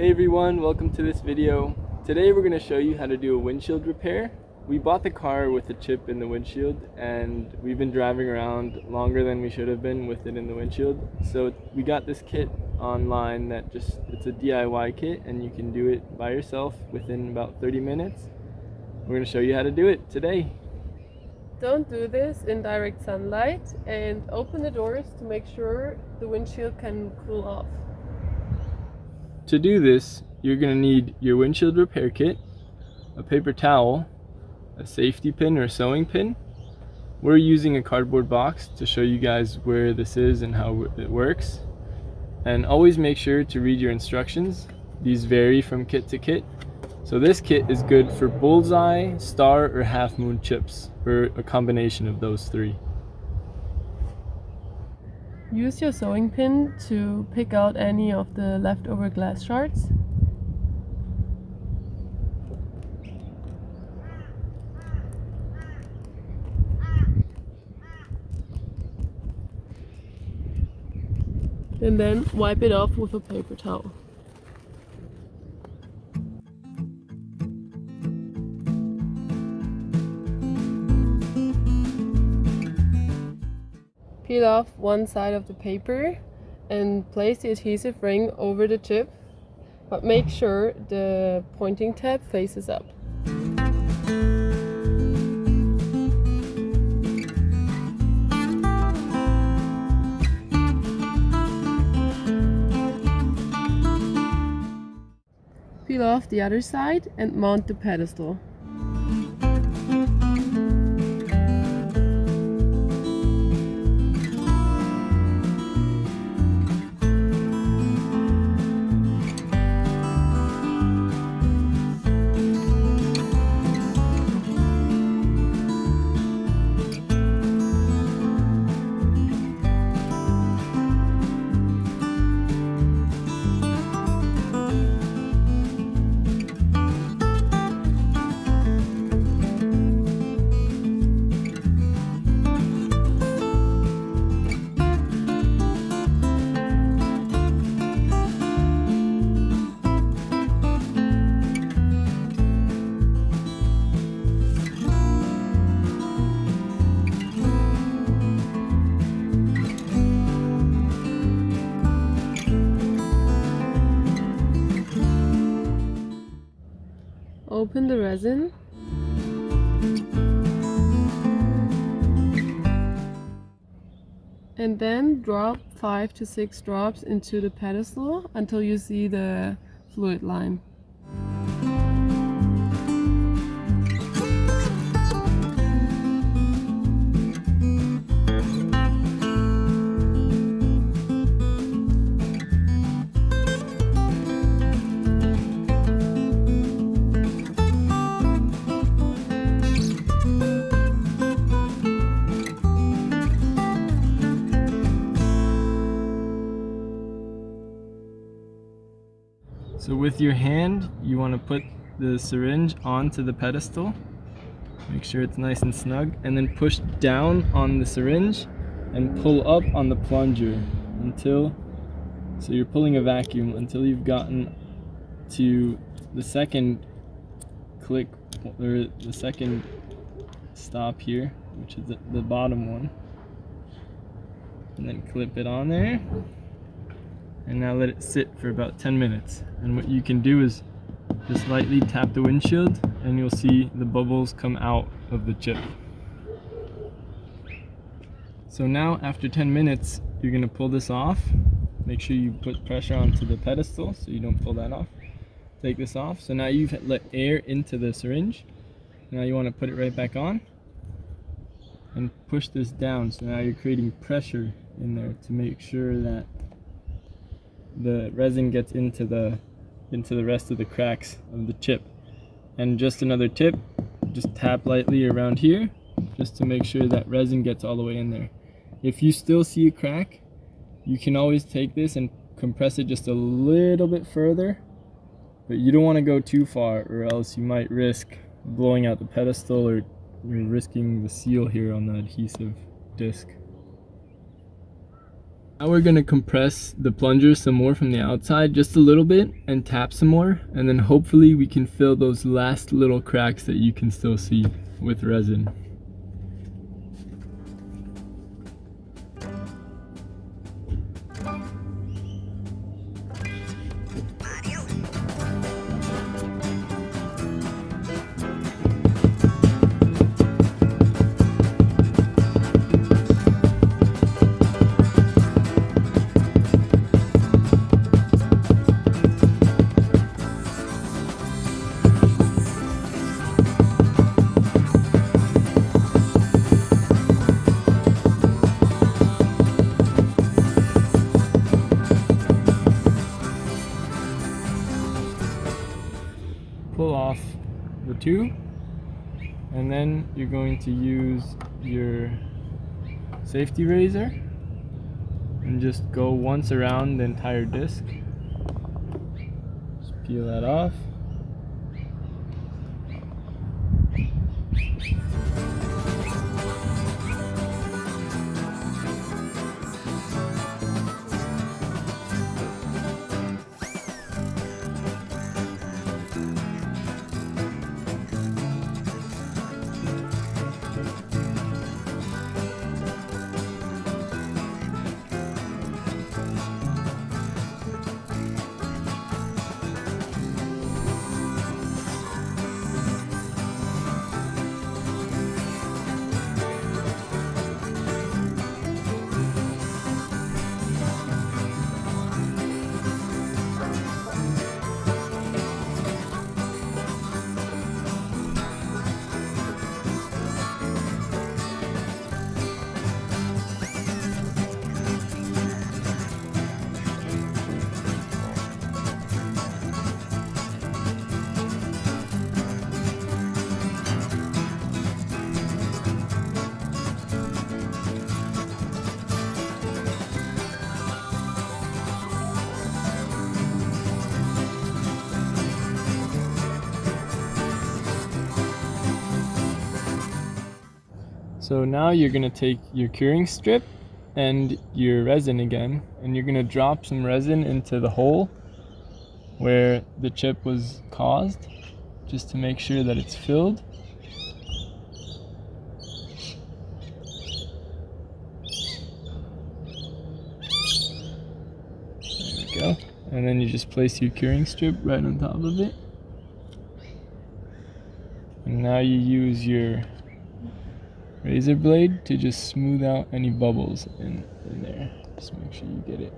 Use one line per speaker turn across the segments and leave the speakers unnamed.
Hey everyone, welcome to this video. Today we're going to show you how to do a windshield repair. We bought the car with a chip in the windshield and we've been driving around longer than we should have been with it in the windshield. So we got this kit online it's a DIY kit and you can do it by yourself within about 30 minutes. We're going to show you how to do it today.
Don't do this in direct sunlight and open the doors to make sure the windshield can cool off.
To do this, you're going to need your windshield repair kit, a paper towel, a safety pin or sewing pin. We're using a cardboard box to show you guys where this is and how it works. And always make sure to read your instructions. These vary from kit to kit. So this kit is good for bullseye, star, or half moon chips, or a combination of those three.
Use your sewing pin to pick out any of the leftover glass shards. And then wipe it off with a paper towel. Peel off one side of the paper and place the adhesive ring over the chip, but make sure the pointing tab faces up. Peel off the other side and mount the pedestal. Open the resin and then drop 5 to 6 drops into the pedestal until you see the fluid line.
So with your hand, you want to put the syringe onto the pedestal. Make sure it's nice and snug, and then push down on the syringe and pull up on the plunger so you're pulling a vacuum until you've gotten to the second click, or the second stop here, which is the bottom one. And then clip it on there. And now let it sit for about 10 minutes. And what you can do is just lightly tap the windshield and you'll see the bubbles come out of the chip. So now after 10 minutes, you're going to pull this off. Make sure you put pressure onto the pedestal so you don't pull that off. Take this off. So now you've let air into the syringe. Now you want to put it right back on and push this down. So now you're creating pressure in there to make sure that the resin gets into the rest of the cracks of the chip. And just another tip, just tap lightly around here just to make sure that resin gets all the way in there. If you still see a crack, you can always take this and compress it just a little bit further, but you don't want to go too far or else you might risk blowing out the pedestal or you're risking the seal here on the adhesive disc. Now we're gonna compress the plunger some more from the outside, just a little bit, and tap some more, and then hopefully we can fill those last little cracks that you can still see with resin. Pull off the two, and then you're going to use your safety razor and just go once around the entire disc. Just peel that off. So now you're going to take your curing strip and your resin again, and you're going to drop some resin into the hole where the chip was caused, just to make sure that it's filled. There we go. And then you just place your curing strip right on top of it. And now you use your razor blade to just smooth out any bubbles in there. Just make sure you get it.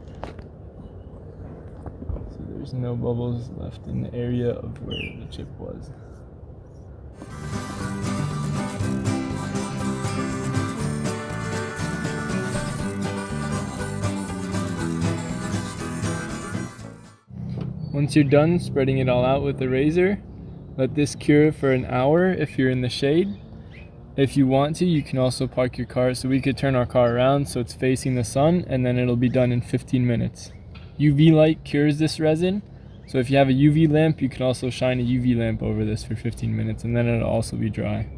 So there's no bubbles left in the area of where the chip was. Once you're done spreading it all out with the razor, let this cure for an hour if you're in the shade. If you want to, you can also park your car, so we could turn our car around so it's facing the sun, and then it'll be done in 15 minutes. UV light cures this resin, so if you have a UV lamp, you can also shine a UV lamp over this for 15 minutes, and then it'll also be dry.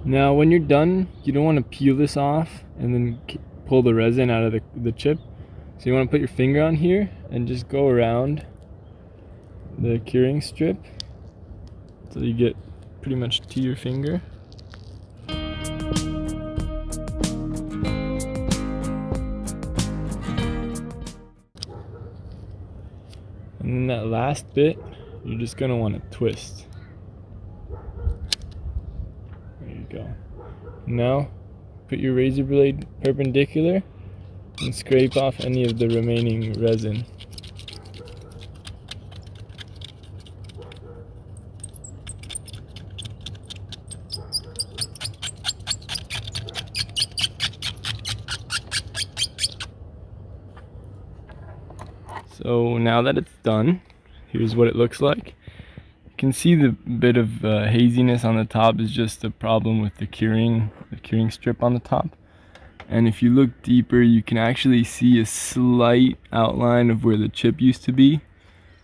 Now when you're done, you don't want to peel this off and then pull the resin out of the chip. So you want to put your finger on here and just go around the curing strip until you get pretty much to your finger. And then that last bit, you're just going to want to twist. There you go. Now, put your razor blade perpendicular and scrape off any of the remaining resin. So now that it's done, here's what it looks like. You can see the bit of haziness on the top is just a problem with the curing strip on the top. And if you look deeper, you can actually see a slight outline of where the chip used to be.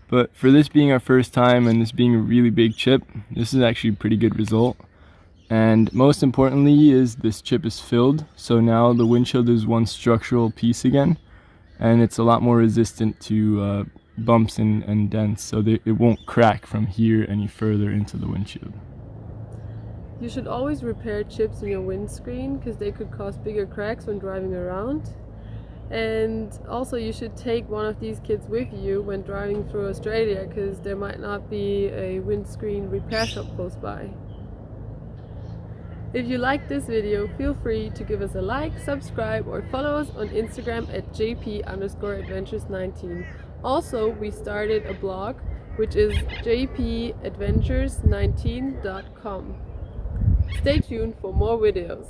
But for this being our first time and this being a really big chip, this is actually a pretty good result. And most importantly is this chip is filled, so now the windshield is one structural piece again, and it's a lot more resistant to bumps and dents, so it won't crack from here any further into the windshield.
You should always repair chips in your windscreen because they could cause bigger cracks when driving around. And also you should take one of these kits with you when driving through Australia because there might not be a windscreen repair shop close by. If you liked this video, feel free to give us a like, subscribe or follow us on Instagram at jp_adventures19. Also, we started a blog which is jpadventures19.com. Stay tuned for more videos.